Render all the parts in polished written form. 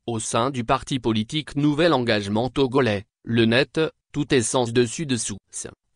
Au sein du parti politique Nouvel Engagement Togolais, le net, tout est sens dessus-dessous.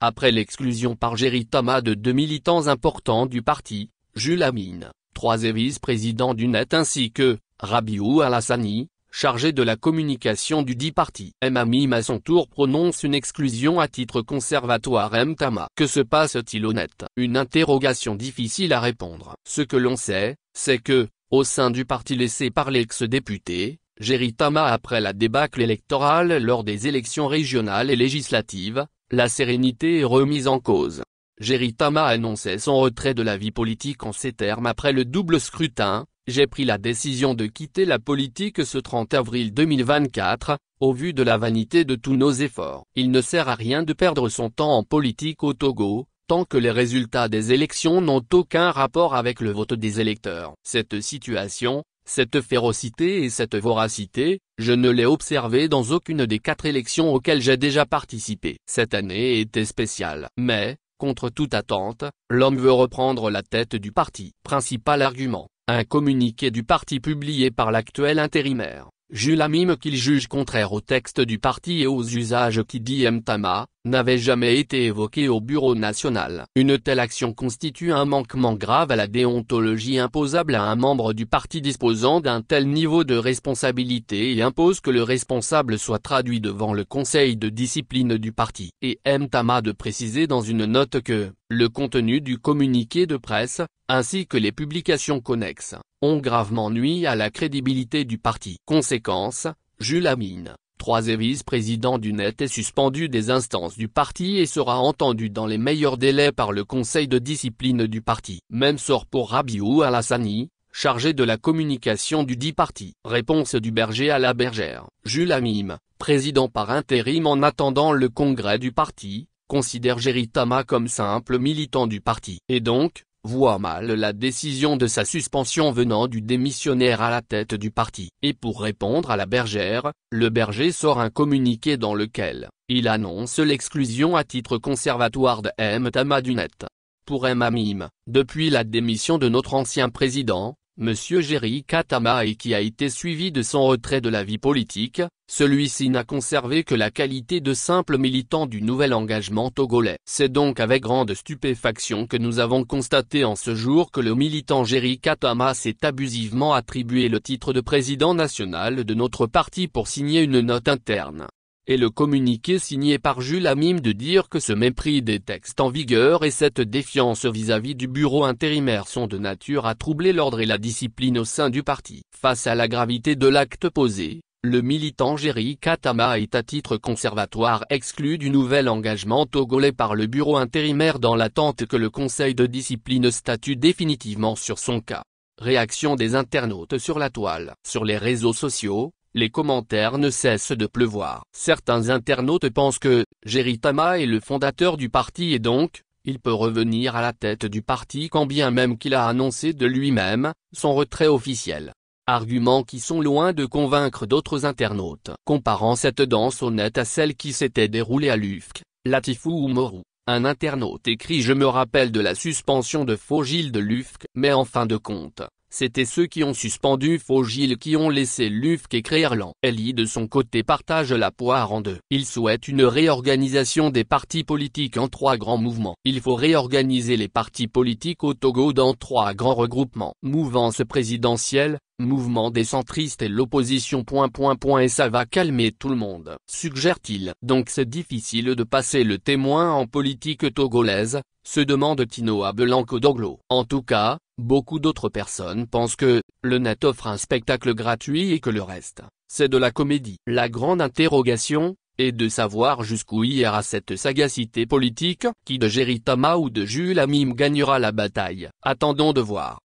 Après l'exclusion par Jerry Tama de 2 militants importants du parti, Jules Amine, 3e vice-président du net ainsi que, Rabiou Alassani, chargé de la communication du dit parti. Amine à son tour prononce une exclusion à titre conservatoire Tama. Que se passe-t-il au net? Une interrogation difficile à répondre. Ce que l'on sait, c'est que, au sein du parti laissé par l'ex-député, Jerry Tama après la débâcle électorale lors des élections régionales et législatives, la sérénité est remise en cause. Jerry Tama annonçait son retrait de la vie politique en ces termes après le double scrutin: j'ai pris la décision de quitter la politique ce 30 avril 2024, au vu de la vanité de tous nos efforts. Il ne sert à rien de perdre son temps en politique au Togo, tant que les résultats des élections n'ont aucun rapport avec le vote des électeurs. Cette situation, cette férocité et cette voracité, je ne l'ai observée dans aucune des 4 élections auxquelles j'ai déjà participé. Cette année était spéciale. Mais, contre toute attente, l'homme veut reprendre la tête du parti. Principal argument, un communiqué du parti publié par l'actuel intérimaire, Jules Amine, qu'il juge contraire au texte du parti et aux usages qui dit Tama, n'avait jamais été évoqué au bureau national. Une telle action constitue un manquement grave à la déontologie imposable à un membre du parti disposant d'un tel niveau de responsabilité et impose que le responsable soit traduit devant le conseil de discipline du parti. Et Tama de préciser dans une note que, le contenu du communiqué de presse, ainsi que les publications connexes, ont gravement nui à la crédibilité du parti. Conséquence, Jules Amine, 3e vice-président du net, est suspendu des instances du parti et sera entendu dans les meilleurs délais par le conseil de discipline du parti. Même sort pour Rabiou Alassani, chargé de la communication du dit parti. Réponse du berger à la bergère. Jules Amine, président par intérim en attendant le congrès du parti, considère Jerry Tama comme simple militant du parti. Et donc, voit mal la décision de sa suspension venant du démissionnaire à la tête du parti. Et pour répondre à la bergère, le berger sort un communiqué dans lequel il annonce l'exclusion à titre conservatoire de Tama du net. Pour Amine, depuis la démission de notre ancien président, Monsieur Jerry Tama, et qui a été suivi de son retrait de la vie politique, celui-ci n'a conservé que la qualité de simple militant du Nouvel Engagement Togolais. C'est donc avec grande stupéfaction que nous avons constaté en ce jour que le militant Jerry Tama s'est abusivement attribué le titre de président national de notre parti pour signer une note interne. Et le communiqué signé par Jules Amine de dire que ce mépris des textes en vigueur et cette défiance vis-à-vis du bureau intérimaire sont de nature à troubler l'ordre et la discipline au sein du parti. Face à la gravité de l'acte posé, le militant Jerry Tama est à titre conservatoire exclu du Nouvel Engagement Togolais par le bureau intérimaire dans l'attente que le conseil de discipline statue définitivement sur son cas. Réaction des internautes sur la toile. Sur les réseaux sociaux, les commentaires ne cessent de pleuvoir. Certains internautes pensent que Jerry Tama est le fondateur du parti et donc, il peut revenir à la tête du parti quand bien même qu'il a annoncé de lui-même son retrait officiel. Arguments qui sont loin de convaincre d'autres internautes. Comparant cette danse au net à celle qui s'était déroulée à l'UFC, Latifou Oumarou, un internaute écrit: je me rappelle de la suspension de Faux-Gilles de l'UFC, mais en fin de compte, c'était ceux qui ont suspendu Faux-Gilles qui ont laissé l'UFC écrire lent. Elie de son côté partage la poire en deux. Il souhaite une réorganisation des partis politiques en 3 grands mouvements. Il faut réorganiser les partis politiques au Togo dans 3 grands regroupements. Mouvance présidentielle, mouvement des centristes et l'opposition ... et ça va calmer tout le monde, suggère-t-il. Donc c'est difficile de passer le témoin en politique togolaise, se demande Tino Abelanco-Doglo. En tout cas, beaucoup d'autres personnes pensent que le net offre un spectacle gratuit et que le reste, c'est de la comédie. La grande interrogation est de savoir jusqu'où ira cette sagacité politique, qui de Jerry Tama ou de Jules Amine gagnera la bataille. Attendons de voir.